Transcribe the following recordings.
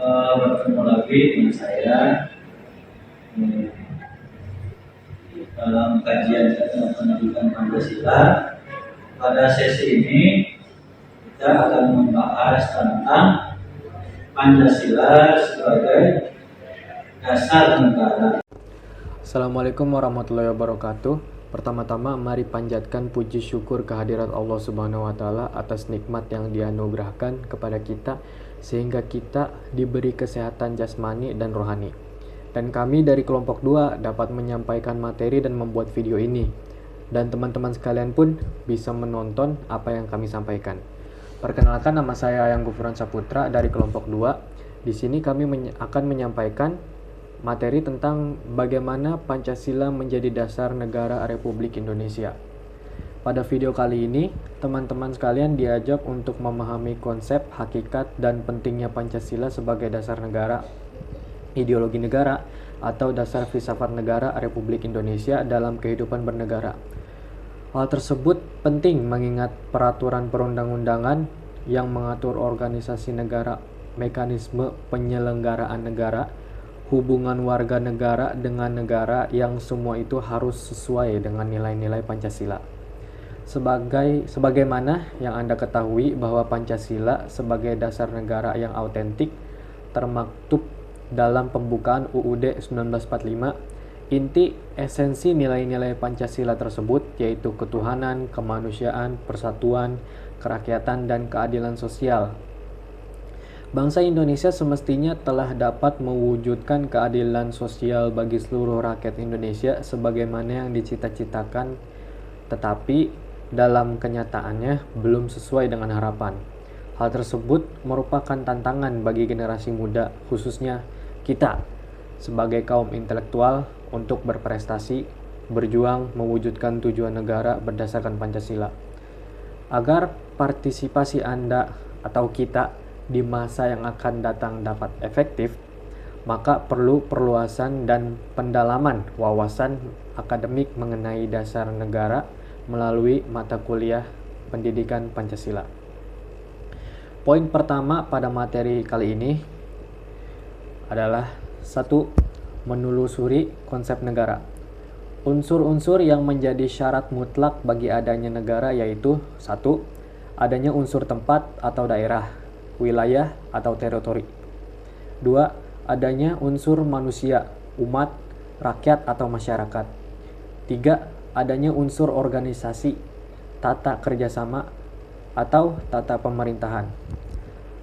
Bertemu lagi dengan saya eh, dalam kajian pendidikan Pancasila. Pada sesi ini kita akan membahas tentang Pancasila sebagai dasar negara. Assalamualaikum warahmatullahi wabarakatuh. Pertama-tama mari panjatkan puji syukur kehadirat Allah Subhanahu wa taala atas nikmat yang dianugerahkan kepada kita sehingga kita diberi kesehatan jasmani dan rohani. Dan kami dari kelompok 2 dapat menyampaikan materi dan membuat video ini. Dan teman-teman sekalian pun bisa menonton apa yang kami sampaikan. Perkenalkan, nama saya Ayang Gufron Saputra dari kelompok 2. Di sini kami akan menyampaikan materi tentang bagaimana Pancasila menjadi dasar negara Republik Indonesia. Pada video kali ini, teman-teman sekalian diajak untuk memahami konsep, hakikat, dan pentingnya Pancasila sebagai dasar negara, ideologi negara, atau dasar filsafat negara Republik Indonesia dalam kehidupan bernegara. Hal tersebut penting mengingat peraturan perundang-undangan yang mengatur organisasi negara, mekanisme penyelenggaraan negara, hubungan warga negara dengan negara yang semua itu harus sesuai dengan nilai-nilai Pancasila. Sebagaimana yang Anda ketahui bahwa Pancasila sebagai dasar negara yang autentik termaktub dalam pembukaan UUD 1945, inti esensi nilai-nilai Pancasila tersebut yaitu ketuhanan, kemanusiaan, persatuan, kerakyatan, dan keadilan sosial. Bangsa Indonesia semestinya telah dapat mewujudkan keadilan sosial bagi seluruh rakyat Indonesia sebagaimana yang dicita-citakan, tetapi dalam kenyataannya belum sesuai dengan harapan. Hal tersebut merupakan tantangan bagi generasi muda, khususnya kita sebagai kaum intelektual untuk berprestasi, berjuang mewujudkan tujuan negara berdasarkan Pancasila. Agar partisipasi Anda atau kita di masa yang akan datang dapat efektif, maka perlu perluasan dan pendalaman wawasan akademik mengenai dasar negara melalui mata kuliah pendidikan Pancasila. Poin pertama pada materi kali ini adalah 1. Menelusuri konsep negara. Unsur-unsur yang menjadi syarat mutlak bagi adanya negara yaitu 1. Adanya unsur tempat atau daerah, wilayah atau teritori. 2. Adanya unsur manusia, umat, rakyat atau masyarakat. 3. Adanya unsur organisasi, tata kerjasama atau tata pemerintahan.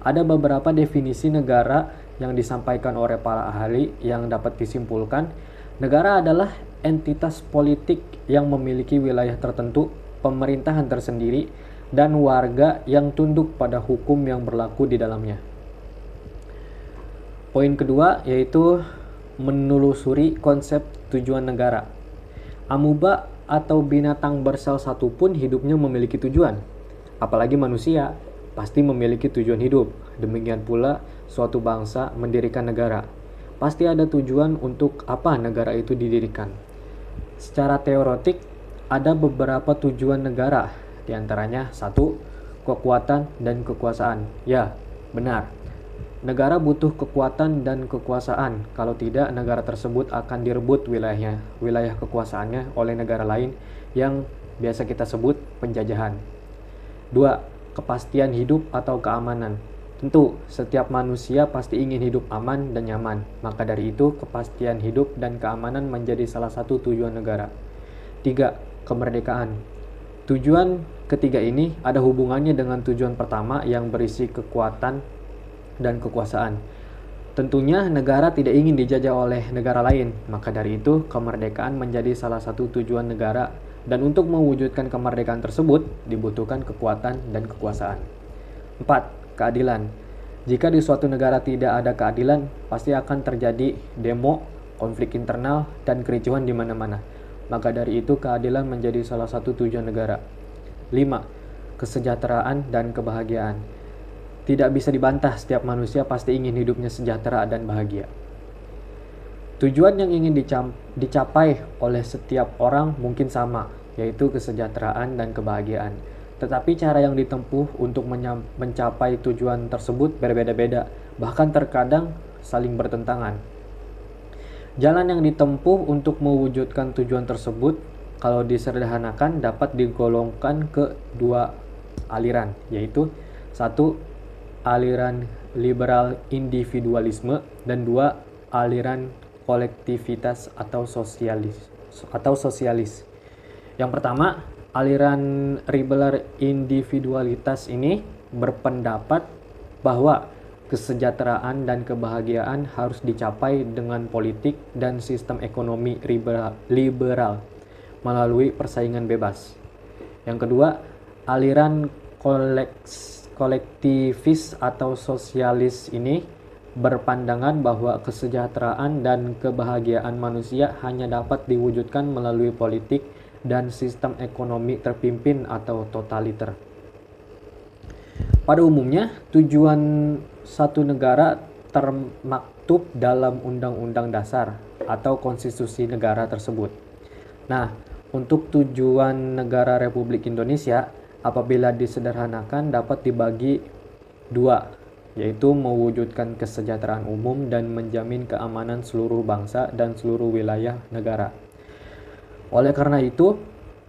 Ada beberapa definisi negara yang disampaikan oleh para ahli yang dapat disimpulkan, negara adalah entitas politik yang memiliki wilayah tertentu, pemerintahan tersendiri, dan warga yang tunduk pada hukum yang berlaku di dalamnya. Poin kedua yaitu menelusuri konsep tujuan negara. Amuba atau binatang bersel satupun hidupnya memiliki tujuan. Apalagi manusia pasti memiliki tujuan hidup. Demikian pula suatu bangsa mendirikan negara. Pasti ada tujuan untuk apa negara itu didirikan. Secara teoretik ada beberapa tujuan negara. Di antaranya 1. Kekuatan dan kekuasaan. Ya, benar. Negara butuh kekuatan dan kekuasaan. Kalau tidak, negara tersebut akan direbut wilayah kekuasaannya oleh negara lain yang biasa kita sebut penjajahan. 2. Kepastian hidup atau keamanan. Tentu, setiap manusia pasti ingin hidup aman dan nyaman. Maka dari itu, kepastian hidup dan keamanan menjadi salah satu tujuan negara. 3. Kemerdekaan. Tujuan ketiga ini ada hubungannya dengan tujuan pertama yang berisi kekuatan dan kekuasaan. Tentunya negara tidak ingin dijajah oleh negara lain, maka dari itu kemerdekaan menjadi salah satu tujuan negara, dan untuk mewujudkan kemerdekaan tersebut dibutuhkan kekuatan dan kekuasaan. 4. Keadilan. Jika di suatu negara tidak ada keadilan, pasti akan terjadi demo, konflik internal, dan kericuhan di mana-mana. Maka dari itu keadilan menjadi salah satu tujuan negara. 5. Kesejahteraan dan kebahagiaan. Tidak bisa dibantah, setiap manusia pasti ingin hidupnya sejahtera dan bahagia. Tujuan yang ingin dicapai oleh setiap orang mungkin sama, yaitu kesejahteraan dan kebahagiaan. Tetapi cara yang ditempuh untuk mencapai tujuan tersebut berbeda-beda, bahkan terkadang saling bertentangan. Jalan yang ditempuh untuk mewujudkan tujuan tersebut, kalau disederhanakan, dapat digolongkan ke dua aliran, yaitu satu, aliran liberal individualisme, dan dua, aliran kolektivitas atau sosialis. Yang pertama, aliran liberal individualitas ini berpendapat bahwa kesejahteraan dan kebahagiaan harus dicapai dengan politik dan sistem ekonomi liberal melalui persaingan bebas. Yang kedua, aliran kolektivis atau sosialis ini berpandangan bahwa kesejahteraan dan kebahagiaan manusia hanya dapat diwujudkan melalui politik dan sistem ekonomi terpimpin atau totaliter. Pada umumnya, tujuan satu negara termaktub dalam Undang-Undang Dasar atau konstitusi negara tersebut. Nah, untuk tujuan negara Republik Indonesia, apabila disederhanakan dapat dibagi dua, yaitu mewujudkan kesejahteraan umum dan menjamin keamanan seluruh bangsa dan seluruh wilayah negara. Oleh karena itu,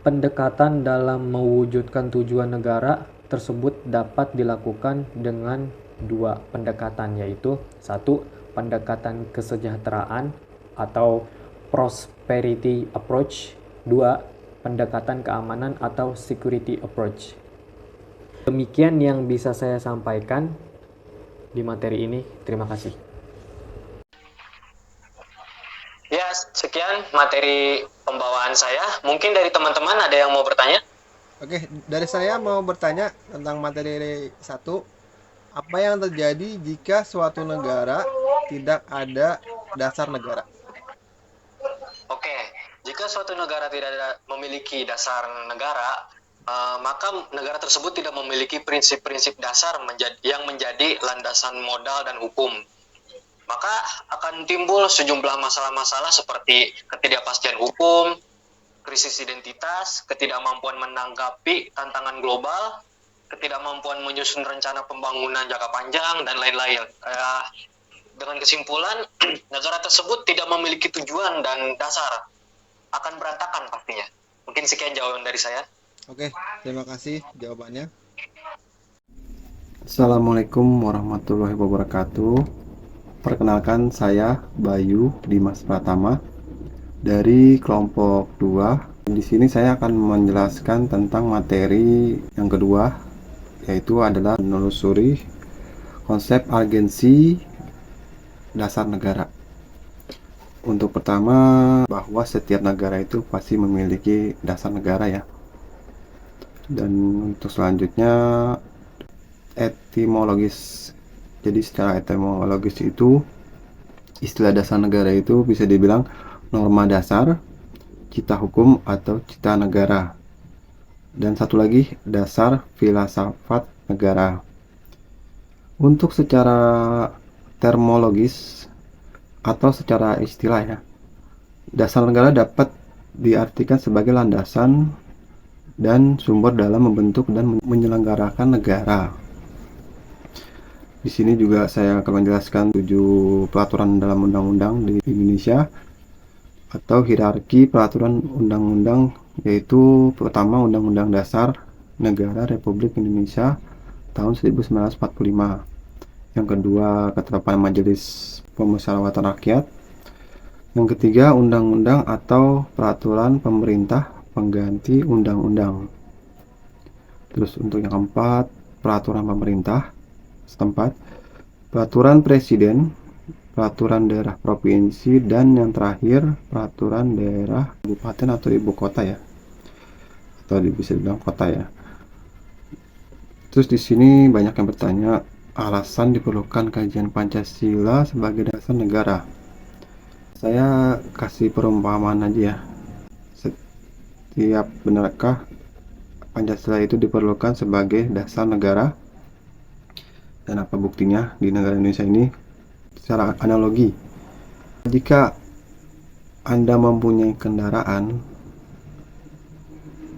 pendekatan dalam mewujudkan tujuan negara tersebut dapat dilakukan dengan dua pendekatan, yaitu satu, pendekatan kesejahteraan atau prosperity approach, dua, pendekatan keamanan atau security approach. Demikian yang bisa saya sampaikan di materi ini. Terima kasih. Ya, sekian materi pembawaan saya. Mungkin dari teman-teman ada yang mau bertanya? Oke, dari saya mau bertanya tentang materi 1. Apa yang terjadi jika suatu negara tidak ada dasar negara? Oke, jika suatu negara tidak memiliki dasar negara, maka negara tersebut tidak memiliki prinsip-prinsip dasar yang menjadi landasan modal dan hukum. Maka akan timbul sejumlah masalah-masalah seperti ketidakpastian hukum, krisis identitas, ketidakmampuan menanggapi tantangan global, ketidakmampuan menyusun rencana pembangunan jangka panjang, dan lain-lain. Dengan kesimpulan, negara tersebut tidak memiliki tujuan dan dasar, akan berantakan pastinya. Mungkin sekian jawaban dari saya. Oke, terima kasih jawabannya. Assalamualaikum warahmatullahi wabarakatuh. Perkenalkan, saya Bayu Dimas Pratama dari kelompok 2. Di sini saya akan menjelaskan tentang materi yang kedua, yaitu adalah menelusuri konsep agensi dasar negara. Untuk pertama, bahwa setiap negara itu pasti memiliki dasar negara ya. Dan untuk selanjutnya, etimologis. Jadi secara etimologis itu, istilah dasar negara itu bisa dibilang norma dasar, cita hukum atau cita negara. Dan satu lagi, dasar filsafat negara. Untuk secara termologis atau secara istilah ya, dasar negara dapat diartikan sebagai landasan dan sumber dalam membentuk dan menyelenggarakan negara. Di sini juga saya akan menjelaskan 7 peraturan dalam undang-undang di Indonesia atau hierarki peraturan undang-undang, yaitu pertama Undang-Undang Dasar Negara Republik Indonesia tahun 1945. Yang kedua, ketetapan Majelis Pemusyawaratan Rakyat. Yang ketiga, undang-undang atau peraturan pemerintah pengganti undang-undang. Terus untuk yang keempat, peraturan pemerintah setempat, peraturan presiden, peraturan daerah provinsi, dan yang terakhir peraturan daerah kabupaten atau ibu kota ya, atau bisa dibilang kota ya. Terus di sini banyak yang bertanya alasan diperlukan kajian Pancasila sebagai dasar negara. Saya kasih perumpamaan aja ya. Setiap benarkah Pancasila itu diperlukan sebagai dasar negara? Dan apa buktinya di negara Indonesia ini? Secara analogi, jika Anda mempunyai kendaraan,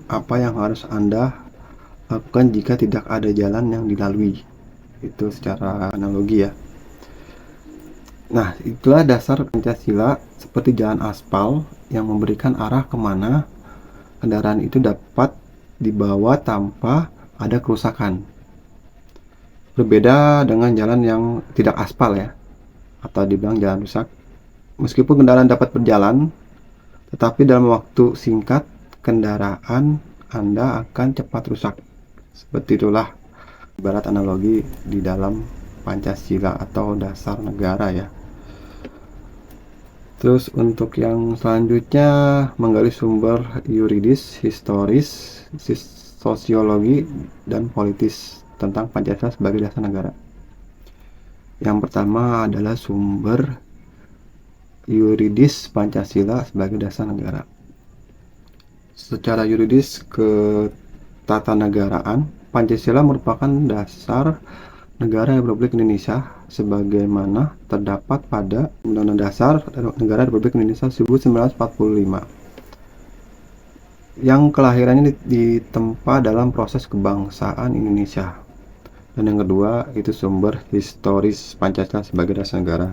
apa yang harus Anda lakukan jika tidak ada jalan yang dilalui? Itu secara analogi ya. Nah, itulah dasar Pancasila seperti jalan aspal yang memberikan arah kemana kendaraan itu dapat dibawa tanpa ada kerusakan. Berbeda dengan jalan yang tidak aspal ya, atau dibilang jalan rusak. Meskipun kendaraan dapat berjalan, tetapi dalam waktu singkat kendaraan Anda akan cepat rusak. Seperti itulah ibarat analogi di dalam Pancasila atau dasar negara ya. Terus untuk yang selanjutnya menggali sumber yuridis, historis, sosiologi, dan politis tentang Pancasila sebagai dasar negara. Yang pertama adalah sumber yuridis Pancasila sebagai dasar negara. Secara yuridis ketatanegaraan, Pancasila merupakan dasar negara Republik Indonesia sebagaimana terdapat pada Undang-Undang Dasar Negara Republik Indonesia 1945 yang kelahirannya ditempa dalam proses kebangsaan Indonesia. Dan yang kedua itu sumber historis Pancasila sebagai dasar negara.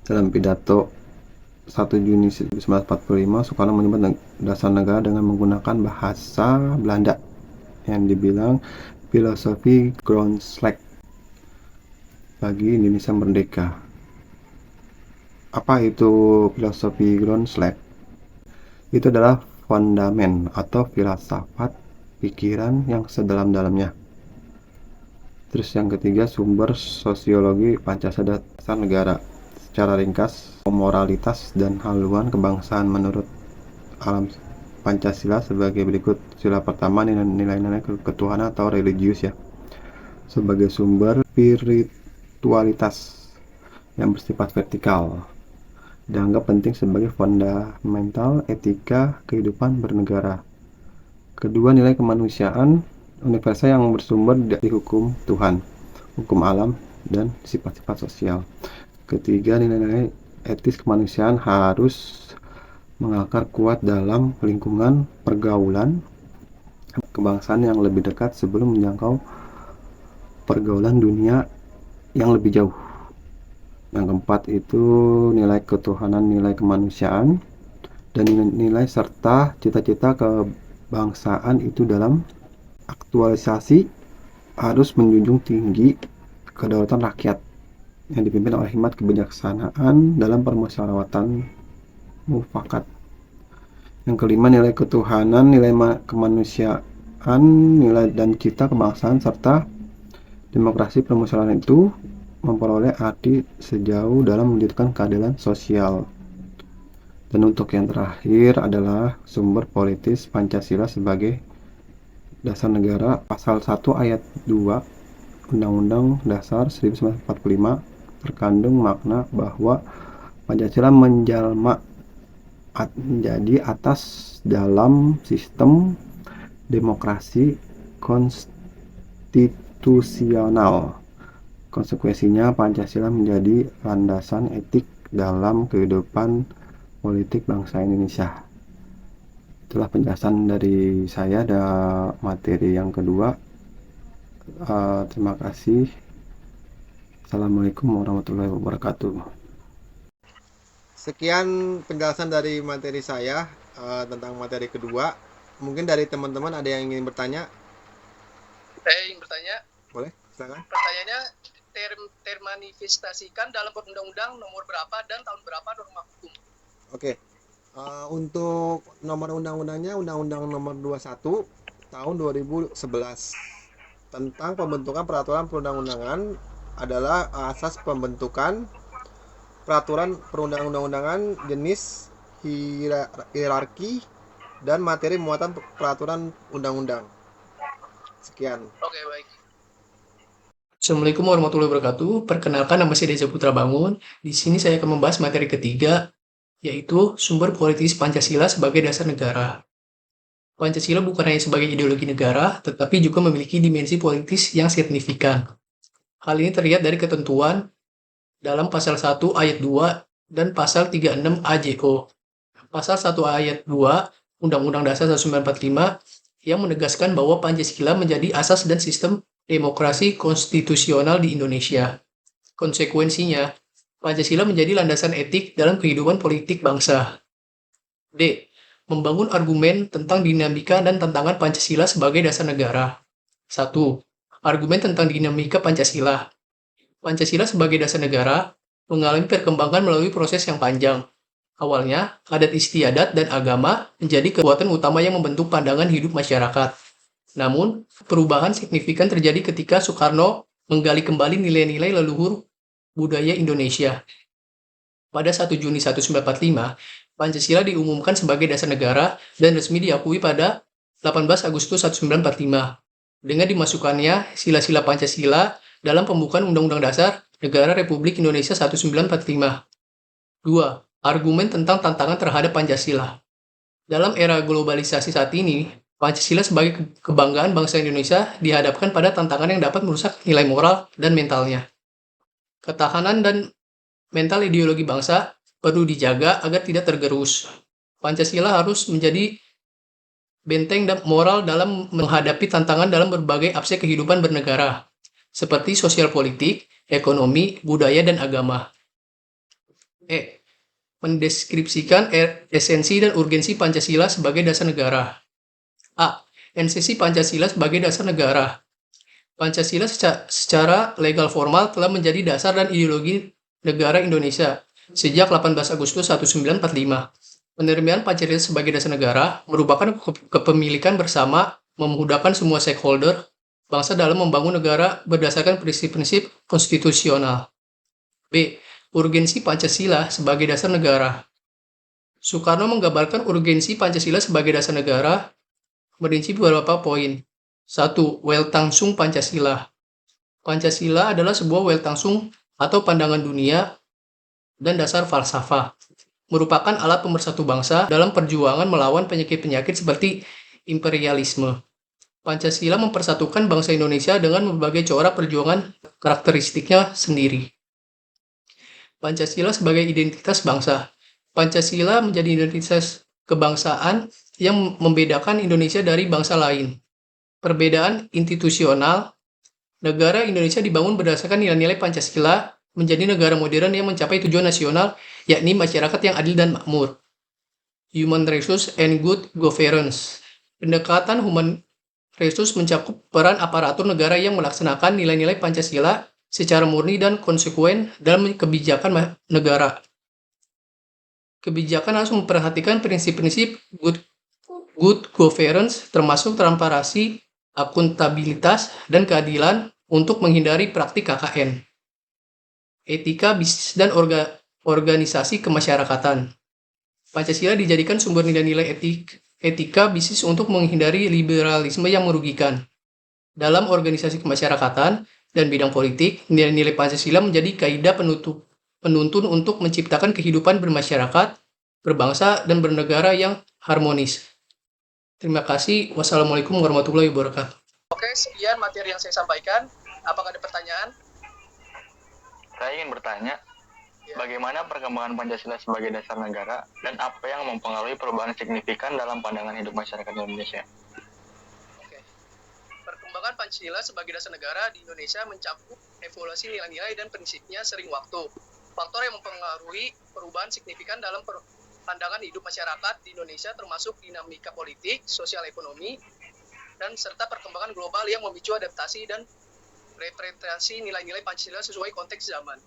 Dalam pidato 1 Juni 1945, Soekarno menyebut dasar negara dengan menggunakan bahasa Belanda yang dibilang filosofi grondslag bagi Indonesia merdeka. Apa itu filosofi grondslag? Itu adalah fondamen atau filsafat pikiran yang sedalam-dalamnya. Terus yang ketiga sumber sosiologi Pancasila dasar negara. Secara ringkas, moralitas dan haluan kebangsaan menurut alam Pancasila sebagai berikut. Sila pertama nilai-nilai ketuhanan atau religius ya. Sebagai sumber spiritualitas yang bersifat vertikal. Dianggap penting sebagai fundamental etika kehidupan bernegara. Kedua, nilai kemanusiaan universal yang bersumber dari hukum Tuhan, hukum alam, dan sifat-sifat sosial. Ketiga, nilai-nilai etis kemanusiaan harus mengakar kuat dalam lingkungan pergaulan kebangsaan yang lebih dekat sebelum menjangkau pergaulan dunia yang lebih jauh. Yang keempat itu nilai ketuhanan, nilai kemanusiaan, dan nilai serta cita-cita kebangsaan itu dalam aktualisasi harus menjunjung tinggi kedaulatan rakyat yang dipimpin oleh hikmat kebijaksanaan dalam permusyawaratan mufakat. Yang kelima nilai ketuhanan, nilai kemanusiaan, nilai dan cita kebangsaan serta demokrasi permusyawaratan itu memperoleh arti sejauh dalam mewujudkan keadilan sosial. Dan untuk yang terakhir adalah sumber politis Pancasila sebagai dasar negara. Pasal 1 ayat 2 Undang-Undang Dasar 1945 terkandung makna bahwa Pancasila menjalma menjadi atas dalam sistem demokrasi konstitusional. Konsekuensinya Pancasila menjadi landasan etik dalam kehidupan politik bangsa Indonesia. Itulah penjelasan dari saya ada materi yang kedua. Terima kasih. Assalamualaikum warahmatullahi wabarakatuh. Sekian penjelasan dari materi saya tentang materi kedua. Mungkin dari teman-teman ada yang ingin bertanya? Ingin bertanya. Boleh, silakan. Pertanyaannya termanifestasikan dalam undang-undang nomor berapa dan tahun berapa norma hukum? Oke. Untuk nomor undang-undangnya Undang-Undang Nomor 21 tahun 2011 tentang pembentukan peraturan perundang-undangan adalah asas pembentukan peraturan perundang-undangan jenis hierarki dan materi muatan peraturan undang-undang. Sekian. Oke, baik. Assalamualaikum warahmatullahi wabarakatuh. Perkenalkan, nama saya Deza Putra Bangun. Di sini saya akan membahas materi ketiga, yaitu sumber politis Pancasila sebagai dasar negara. Pancasila bukan hanya sebagai ideologi negara, tetapi juga memiliki dimensi politis yang signifikan. Hal ini terlihat dari ketentuan dalam pasal 1 ayat 2 dan pasal 36 AJO. Pasal 1 ayat 2 Undang-Undang Dasar 1945 yang menegaskan bahwa Pancasila menjadi asas dan sistem demokrasi konstitusional di Indonesia. Konsekuensinya, Pancasila menjadi landasan etik dalam kehidupan politik bangsa. D. Membangun argumen tentang dinamika dan tantangan Pancasila sebagai dasar negara. 1. Argumen tentang dinamika Pancasila. Pancasila sebagai dasar negara mengalami perkembangan melalui proses yang panjang. Awalnya, adat istiadat dan agama menjadi kekuatan utama yang membentuk pandangan hidup masyarakat. Namun, perubahan signifikan terjadi ketika Soekarno menggali kembali nilai-nilai leluhur budaya Indonesia. Pada 1 Juni 1945, Pancasila diumumkan sebagai dasar negara dan resmi diakui pada 18 Agustus 1945. Dengan dimasukkannya sila-sila Pancasila dalam pembukaan Undang-Undang Dasar Negara Republik Indonesia 1945. 2. Argumen tentang tantangan terhadap Pancasila. Dalam era globalisasi saat ini, Pancasila sebagai kebanggaan bangsa Indonesia dihadapkan pada tantangan yang dapat merusak nilai moral dan mentalnya. Ketahanan dan mental ideologi bangsa perlu dijaga agar tidak tergerus. Pancasila harus menjadi benteng dan moral dalam menghadapi tantangan dalam berbagai aspek kehidupan bernegara, seperti sosial politik, ekonomi, budaya, dan agama. E. Mendeskripsikan esensi dan urgensi Pancasila sebagai dasar negara. A. Esensi Pancasila sebagai dasar negara. Pancasila secara legal formal telah menjadi dasar dan ideologi negara Indonesia sejak 18 Agustus 1945. Penerimaan Pancasila sebagai dasar negara merupakan kepemilikan bersama memudahkan semua stakeholder bangsa dalam membangun negara berdasarkan prinsip-prinsip konstitusional. B. Urgensi Pancasila sebagai dasar negara. Soekarno menggambarkan urgensi Pancasila sebagai dasar negara merinci beberapa poin. 1. Weltanschauung Pancasila. Pancasila adalah sebuah weltanschauung atau pandangan dunia dan dasar falsafah. Merupakan alat pemersatu bangsa dalam perjuangan melawan penyakit-penyakit seperti imperialisme. Pancasila mempersatukan bangsa Indonesia dengan berbagai corak perjuangan karakteristiknya sendiri. Pancasila sebagai identitas bangsa. Pancasila menjadi identitas kebangsaan yang membedakan Indonesia dari bangsa lain. Perbedaan institusional, negara Indonesia dibangun berdasarkan nilai-nilai Pancasila menjadi negara modern yang mencapai tujuan nasional, yakni masyarakat yang adil dan makmur. Human Resource and Good Governance. Pendekatan Human Resource mencakup peran aparatur negara yang melaksanakan nilai-nilai Pancasila secara murni dan konsekuen dalam kebijakan negara. Kebijakan harus memperhatikan prinsip-prinsip good governance termasuk transparansi, akuntabilitas, dan keadilan untuk menghindari praktik KKN. Etika bisnis dan organisasi kemasyarakatan. Pancasila dijadikan sumber nilai-nilai etika bisnis untuk menghindari liberalisme yang merugikan. Dalam organisasi kemasyarakatan dan bidang politik, nilai-nilai Pancasila menjadi kaidah penuntun untuk menciptakan kehidupan bermasyarakat, berbangsa, dan bernegara yang harmonis. Terima kasih. Wassalamualaikum warahmatullahi wabarakatuh. Oke, sekian materi yang saya sampaikan. Apakah ada pertanyaan? Saya ingin bertanya, bagaimana perkembangan Pancasila sebagai dasar negara dan apa yang mempengaruhi perubahan signifikan dalam pandangan hidup masyarakat Indonesia? Oke. Perkembangan Pancasila sebagai dasar negara di Indonesia mencakup evaluasi nilai-nilai dan prinsipnya sering waktu. Faktor yang mempengaruhi perubahan signifikan dalam pandangan hidup masyarakat di Indonesia termasuk dinamika politik, sosial ekonomi, dan serta perkembangan global yang memicu adaptasi dan representasi nilai-nilai Pancasila sesuai konteks zaman.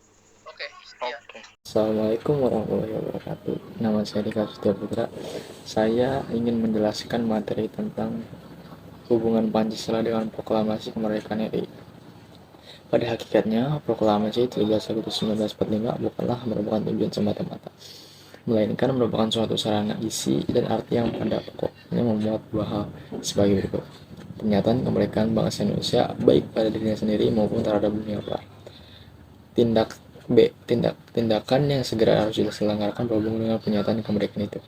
Oke, sekian. Assalamualaikum warahmatullahi wabarakatuh. Nama saya Dika Setia Putra. Saya ingin menjelaskan materi tentang hubungan Pancasila dengan proklamasi kemerdekaan RI. Pada hakikatnya, proklamasi 13 Agustus 1945 bukanlah merupakan tujuan semata-mata, melainkan merupakan suatu sarana isi dan arti yang pada pokoknya memuat dua hal sebagai berikut. Pernyataan kemerdekaan bangsa Indonesia baik pada dirinya sendiri maupun terhadap dunia luar. Tindakan yang segera harus diselenggarakan berhubung dengan pernyataan kemerdekaan itu.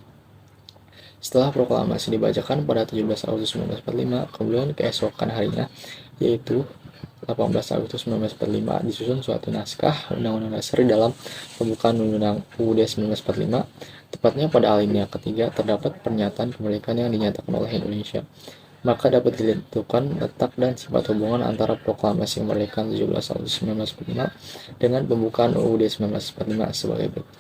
Setelah proklamasi dibacakan pada 17 Agustus 1945, kemudian keesokan harinya, yaitu 18 Agustus 1945, disusun suatu naskah Undang-Undang Dasar dalam pembukaan Undang-Undang UUD 1945. Tepatnya pada alinea ketiga terdapat pernyataan kemerdekaan yang dinyatakan oleh Indonesia. maka dapat ditentukan letak dan sifat hubungan antara proklamasi kemerdekaan 17 Agustus 1945 dengan pembukaan UUD 1945 sebagai berikut.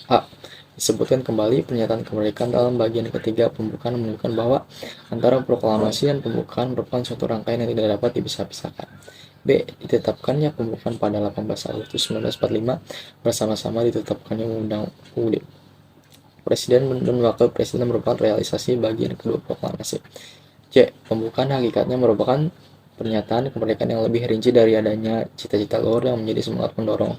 A. Disebutkan kembali pernyataan kemerdekaan dalam bagian ketiga pembukaan menunjukkan bahwa antara proklamasi dan pembukaan merupakan suatu rangkaian yang tidak dapat dipisah-pisahkan. B. Ditetapkannya pembukaan pada 18 Agustus 1945 bersama-sama ditetapkannya Undang UUD. Presiden dan Wakil Presiden merupakan realisasi bagian kedua proklamasi. C. Pembukaan hakikatnya merupakan pernyataan kemerdekaan yang lebih rinci dari adanya cita-cita luhur yang menjadi semangat pendorong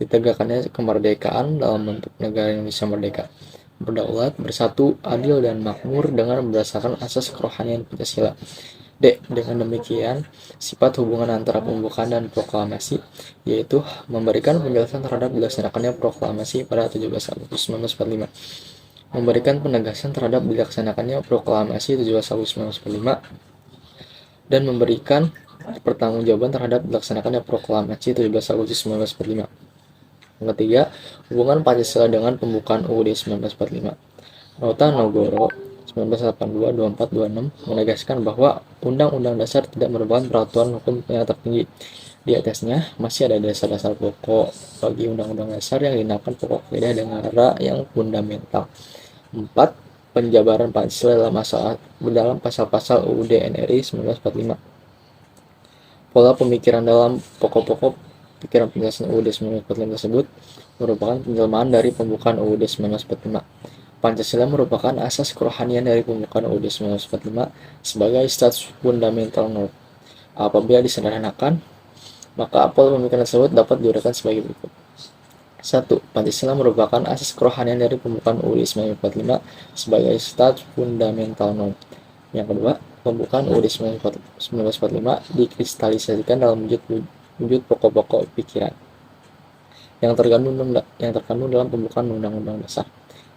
ditegakkannya kemerdekaan dalam bentuk negara Indonesia merdeka, berdaulat, bersatu, adil, dan makmur dengan berdasarkan asas kerohanian Pancasila. D. Dengan demikian, sifat hubungan antara pembukaan dan proklamasi, yaitu memberikan penjelasan terhadap dilaksanakannya proklamasi pada 17 Agustus 1945, memberikan penegasan terhadap dilaksanakannya proklamasi 17 Agustus 1945, dan memberikan pertanggungjawaban terhadap dilaksanakannya proklamasi 17 Agustus 1945. Yang ketiga, hubungan Pancasila dengan pembukaan UUD 1945. Nota Nogoro 1982-2426 menegaskan bahwa Undang-Undang Dasar tidak merupakan peraturan hukum yang tertinggi. Di atasnya masih ada dasar-dasar pokok bagi Undang-Undang Dasar yang dinamakan pokok kaidah negara yang fundamental. 4. Penjabaran Pancasila dalam pasal-pasal UUD NRI 1945. Pola pemikiran dalam pokok-pokok pikiran penjelasan UUD 1945 tersebut merupakan penjelmaan dari pembukaan UUD 1945. Pancasila merupakan asas kerohanian dari pembukaan UUD 1945 sebagai status fundamental norm. Apabila disederhanakan, maka pola pemikiran tersebut dapat diuraikan sebagai berikut. 1. Pancasila merupakan asas kerohanian dari pembukaan UUD 1945 sebagai status fundamental norm. Yang kedua, pembukaan UUD 1945 dikristalisasikan dalam wujud pokok-pokok pikiran yang terkandung dalam pembukaan Undang-Undang Dasar.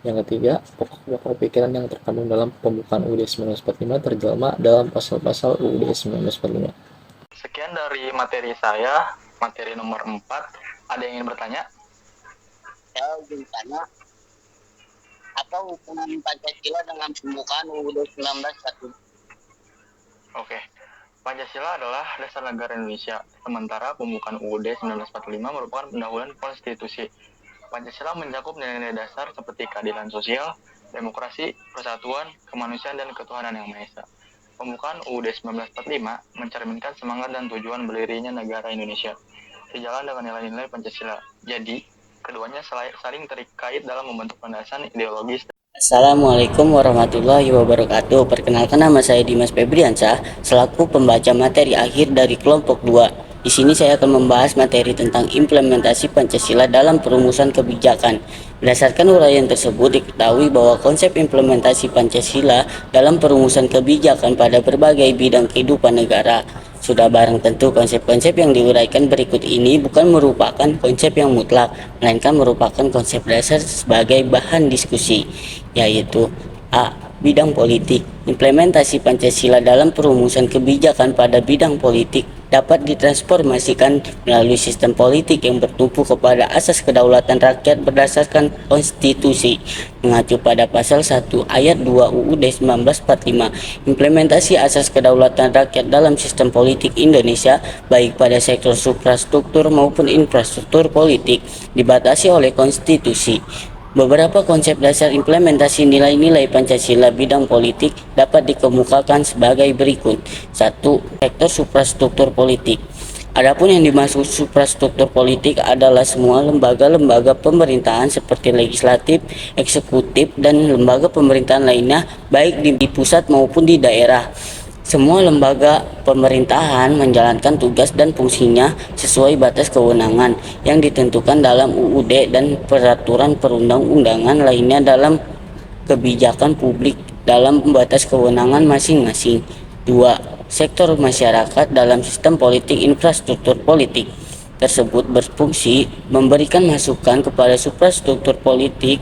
Yang ketiga, pokok-pokok pikiran yang terkandung dalam pembukaan UUD 1945 terjelma dalam pasal-pasal UUD 1945. Sekian dari materi saya, materi nomor 4. Ada yang ingin bertanya? Saya ingin bertanya, apa hubungan Pancasila dengan pembukaan UUD 1945? Oke. Pancasila adalah dasar negara Indonesia, sementara pembukaan UUD 1945 merupakan pendahuluan konstitusi. Pancasila mencakup nilai-nilai dasar seperti keadilan sosial, demokrasi, persatuan, kemanusiaan, dan ketuhanan yang Maha Esa. Pembukaan UUD 1945 mencerminkan semangat dan tujuan berdirinya negara Indonesia, sejalan dengan nilai-nilai Pancasila. Jadi, keduanya saling terkait dalam membentuk landasan ideologis. Assalamualaikum warahmatullahi wabarakatuh. Perkenalkan, nama saya Dimas Febriansyah selaku pembaca materi akhir dari kelompok 2. Di sini saya akan membahas materi tentang implementasi Pancasila dalam perumusan kebijakan. Berdasarkan uraian tersebut diketahui bahwa konsep implementasi Pancasila dalam perumusan kebijakan pada berbagai bidang kehidupan negara. Sudah barang tentu konsep-konsep yang diuraikan berikut ini bukan merupakan konsep yang mutlak, melainkan merupakan konsep dasar sebagai bahan diskusi, yaitu A. Bidang politik. Implementasi Pancasila dalam perumusan kebijakan pada bidang politik dapat ditransformasikan melalui sistem politik yang bertumpu kepada asas kedaulatan rakyat berdasarkan konstitusi. Mengacu pada pasal 1 ayat 2 UUD 1945, implementasi asas kedaulatan rakyat dalam sistem politik Indonesia baik pada sektor suprastruktur maupun infrastruktur politik dibatasi oleh konstitusi. Beberapa konsep dasar implementasi nilai-nilai Pancasila bidang politik dapat dikemukakan sebagai berikut. 1. Sektor suprastruktur politik. Adapun yang dimaksud suprastruktur politik adalah semua lembaga-lembaga pemerintahan seperti legislatif, eksekutif, dan lembaga pemerintahan lainnya baik di pusat maupun di daerah. Semua lembaga pemerintahan menjalankan tugas dan fungsinya sesuai batas kewenangan yang ditentukan dalam UUD dan peraturan perundang-undangan lainnya dalam kebijakan publik dalam batas kewenangan masing-masing. 2. Sektor masyarakat dalam sistem politik infrastruktur politik tersebut berfungsi memberikan masukan kepada suprastruktur politik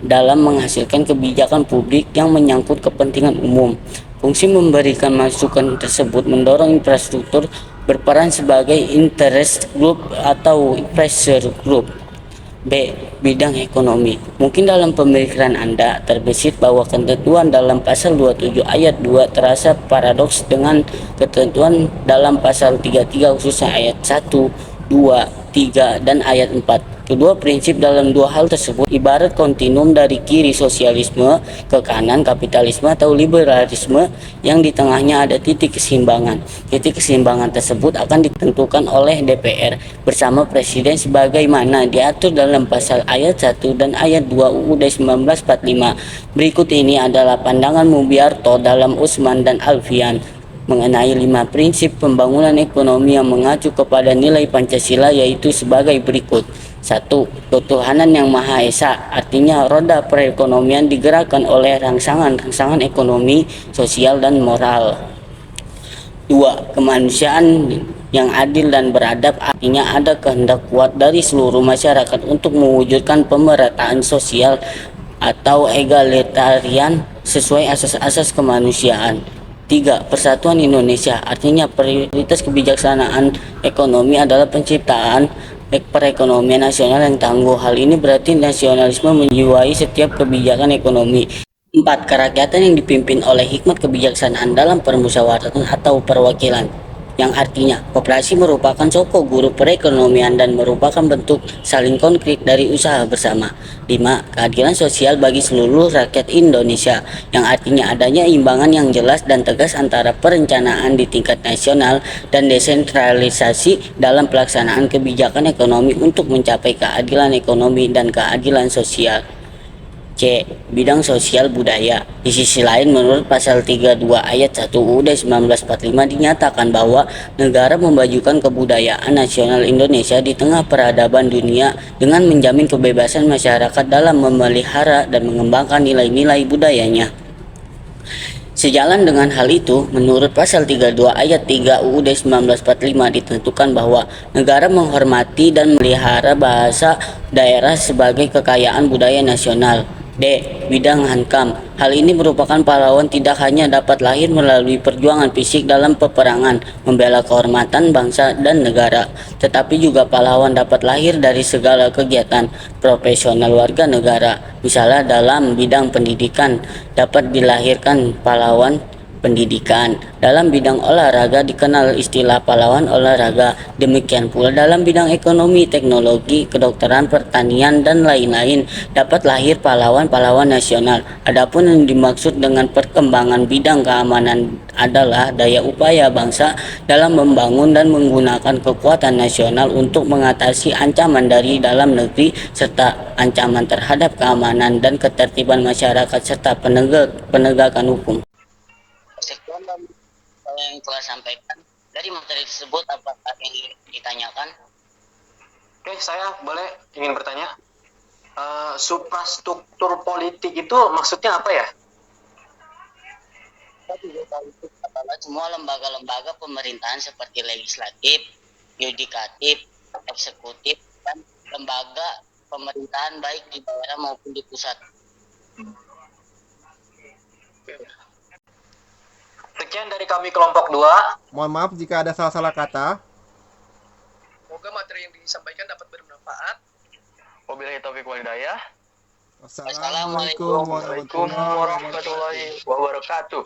dalam menghasilkan kebijakan publik yang menyangkut kepentingan umum. Fungsi memberikan masukan tersebut mendorong infrastruktur berperan sebagai interest group atau pressure group B. Bidang ekonomi. Mungkin dalam pemikiran Anda terbesit bahwa ketentuan dalam pasal 27 ayat 2 terasa paradoks dengan ketentuan dalam pasal 33 khususnya ayat 1, 2, 3, dan ayat 4. Kedua prinsip dalam dua hal tersebut ibarat kontinum dari kiri sosialisme ke kanan kapitalisme atau liberalisme yang di tengahnya ada titik keseimbangan. Titik keseimbangan tersebut akan ditentukan oleh DPR bersama Presiden sebagaimana diatur dalam pasal ayat 1 dan ayat 2 UUD 1945. Berikut ini adalah pandangan Mubiarto dalam Usman dan Alfian mengenai 5 prinsip pembangunan ekonomi yang mengacu kepada nilai Pancasila, yaitu sebagai berikut. 1. Ketuhanan yang Maha Esa, artinya roda perekonomian digerakkan oleh rangsangan-rangsangan ekonomi, sosial, dan moral. 2. Kemanusiaan yang adil dan beradab, artinya ada kehendak kuat dari seluruh masyarakat untuk mewujudkan pemerataan sosial atau egalitarian sesuai asas-asas kemanusiaan. 3. Persatuan Indonesia, artinya prioritas kebijaksanaan ekonomi adalah penciptaan perekonomian nasional yang tangguh. Hal ini berarti nasionalisme menjiwai setiap kebijakan ekonomi. 4. Kerakyatan yang dipimpin oleh hikmat kebijaksanaan dalam permusyawaratan atau perwakilan, yang artinya koperasi merupakan sokok guru perekonomian dan merupakan bentuk saling konkret dari usaha bersama. 5. Keadilan sosial bagi seluruh rakyat Indonesia, yang artinya adanya imbangan yang jelas dan tegas antara perencanaan di tingkat nasional dan desentralisasi dalam pelaksanaan kebijakan ekonomi untuk mencapai keadilan ekonomi dan keadilan sosial. C. Bidang sosial budaya. Di sisi lain, menurut pasal 32 ayat 1 UUD 1945 dinyatakan bahwa negara memajukan kebudayaan nasional Indonesia di tengah peradaban dunia dengan menjamin kebebasan masyarakat dalam memelihara dan mengembangkan nilai-nilai budayanya. Sejalan dengan hal itu, menurut pasal 32 ayat 3 UUD 1945 ditentukan bahwa negara menghormati dan memelihara bahasa daerah sebagai kekayaan budaya nasional. D. Bidang Hankam. Hal ini merupakan pahlawan tidak hanya dapat lahir melalui perjuangan fisik dalam peperangan membela kehormatan bangsa dan negara, tetapi juga pahlawan dapat lahir dari segala kegiatan profesional warga negara. Misalnya dalam bidang pendidikan dapat dilahirkan pahlawan pendidikan. Dalam bidang olahraga dikenal istilah pahlawan olahraga. Demikian pula dalam bidang ekonomi, teknologi, kedokteran, pertanian, dan lain-lain dapat lahir pahlawan-pahlawan nasional. Adapun yang dimaksud dengan perkembangan bidang keamanan adalah daya upaya bangsa dalam membangun dan menggunakan kekuatan nasional untuk mengatasi ancaman dari dalam negeri serta ancaman terhadap keamanan dan ketertiban masyarakat serta penegakan hukum. Sekian yang telah sampaikan. Dari materi tersebut, apakah yang ingin ditanyakan? Oke, saya ingin bertanya. Suprastruktur politik itu maksudnya apa ya? Politik adalah semua lembaga-lembaga pemerintahan seperti legislatif, yudikatif, eksekutif, dan lembaga pemerintahan baik di daerah maupun di pusat. Sekian dari kami kelompok 2. Mohon maaf jika ada salah-salah kata. Semoga materi yang disampaikan dapat bermanfaat. Wabillahi taufiq wal hidayah. Wassalamualaikum warahmatullahi wabarakatuh. Warahmatullahi wabarakatuh.